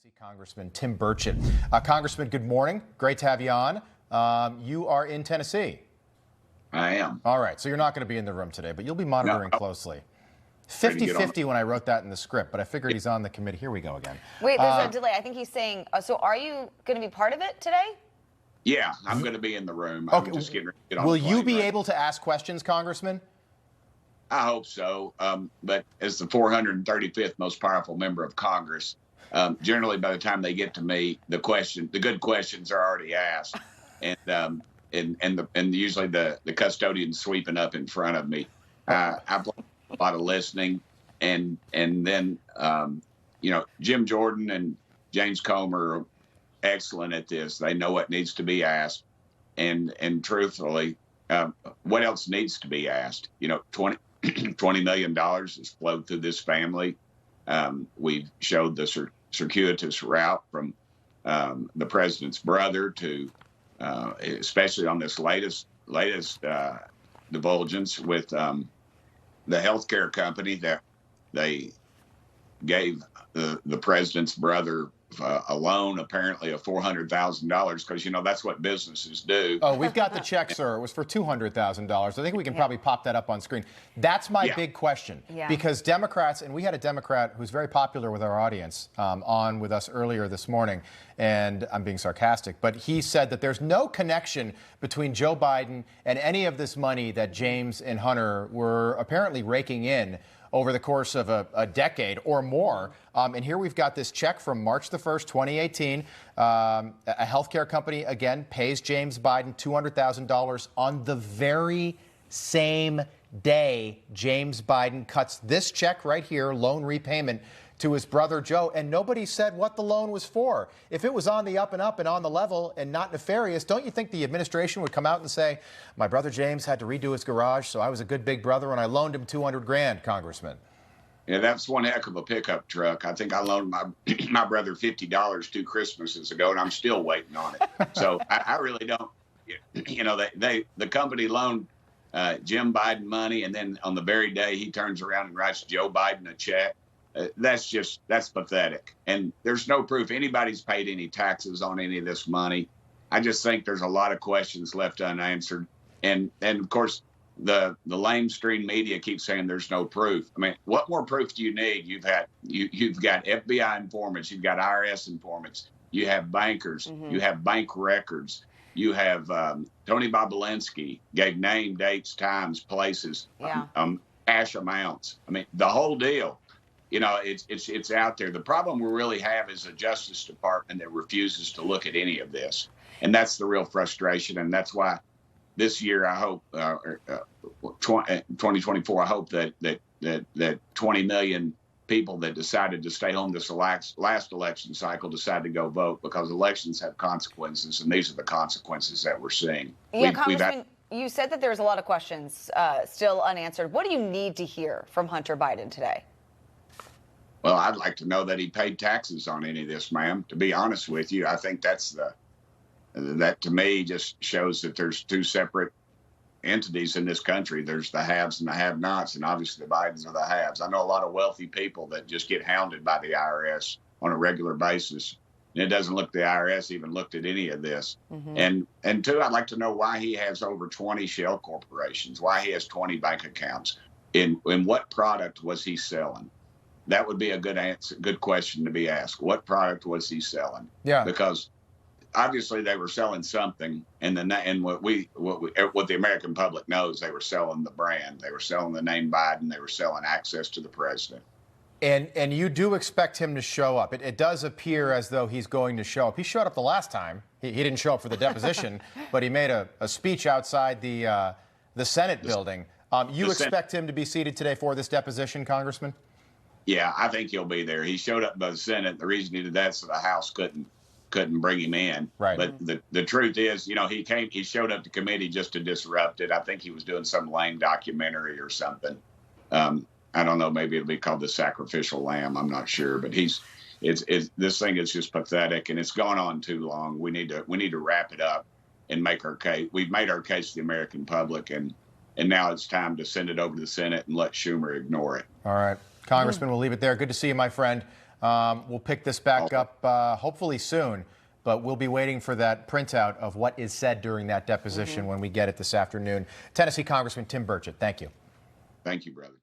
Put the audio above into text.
Tennessee Congressman Tim Burchett. Congressman, good morning. Great to have you on. You are in Tennessee. I am. All right, so you're not going to be in the room today, but you'll be monitoring closely. 50-50 when I wrote that in the script, but I figured he's on the committee. Here we go again. Wait, there's a delay. I think he's saying, so are you going to be part of it today? Yeah, I'm going to be in the room. Okay. I'm just getting ready to get on Will the plane, you be right? able to ask questions, Congressman? I hope so. But as the 435th most powerful member of Congress, generally by the time they get to me, the good questions are already asked, and usually the custodian's sweeping up in front of me. I play a lot of listening, and then Jim Jordan and James Comer are excellent at this. They know what needs to be asked, and truthfully, what else needs to be asked? $20 million has flowed through this family. We've showed the circuitous route from the president's brother to, especially on this latest divulgence with the healthcare company that they gave the president's brother a loan, apparently of $400,000, because that's what businesses do. Oh, we've got the check, sir. It was for $200,000. I think we can probably pop that up on screen. That's my big question, because Democrats, and we had a Democrat who's very popular with our audience on with us earlier this morning, and I'm being sarcastic, but he said that there's no connection between Joe Biden and any of this money that James and Hunter were apparently raking in over the course of a decade or more. And here we've got this check from March the 1st, 2018. A healthcare company, again, pays James Biden $200,000 on the very same day James Biden cuts this check right here, loan repayment, to his brother Joe, and nobody said what the loan was for. If it was on the up and up and on the level and not nefarious, don't you think the administration would come out and say, my brother James had to redo his garage, so I was a good big brother and I loaned him $200,000, Congressman? Yeah, that's one heck of a pickup truck. I think I loaned my brother $50 2 Christmases ago, and I'm still waiting on it. So I really don't, the company loaned Jim Biden money, and then on the very day he turns around and writes Joe Biden a check. That's pathetic. And there's no proof anybody's paid any taxes on any of this money. I just think there's a lot of questions left unanswered. And of course, the lamestream media keeps saying there's no proof. I mean, what more proof do you need? You've got FBI informants, you've got IRS informants, you have bankers, you have bank records, you have Tony Bobulinski gave name, dates, times, places, cash amounts. I mean, the whole deal. It's out there. The problem we really have is a Justice Department that refuses to look at any of this. And that's the real frustration. And that's why this year, I hope, 2024, I hope that 20 million people that decided to stay home this last election cycle decide to go vote, because elections have consequences. And these are the consequences that we're seeing. Yeah, Congressman, you said that there's a lot of questions still unanswered. What do you need to hear from Hunter Biden today? Well, I'd like to know that he paid taxes on any of this, ma'am. To be honest with you, I think that to me just shows that there's two separate entities in this country. There's the haves and the have-nots, and obviously the Bidens are the haves. I know a lot of wealthy people that just get hounded by the IRS on a regular basis. And it doesn't look the IRS even looked at any of this. And two, I'd like to know why he has over 20 shell corporations, why he has 20 bank accounts, in what product was he selling? That would be a good question to be asked. What product was he selling? Yeah. Because obviously they were selling something, and what the American public knows, they were selling the brand. They were selling the name Biden. They were selling access to the president. And you do expect him to show up. It does appear as though he's going to show up. He showed up the last time. He didn't show up for the deposition, but he made a speech outside the Senate building. You expect him to be seated today for this deposition, Congressman? Yeah, I think he'll be there. He showed up by the Senate. The reason he did that is so the House couldn't bring him in. Right. But the truth is, he showed up to committee just to disrupt it. I think he was doing some lame documentary or something. I don't know. Maybe it'll be called The Sacrificial Lamb. I'm not sure. But this thing is just pathetic, and it's gone on too long. We need to wrap it up and make our case. We've made our case to the American public, and now it's time to send it over to the Senate and let Schumer ignore it. All right. Congressman, we'll leave it there. Good to see you, my friend. We'll pick this back up hopefully soon, but we'll be waiting for that printout of what is said during that deposition when we get it this afternoon. Tennessee Congressman Tim Burchett, thank you. Thank you, brother.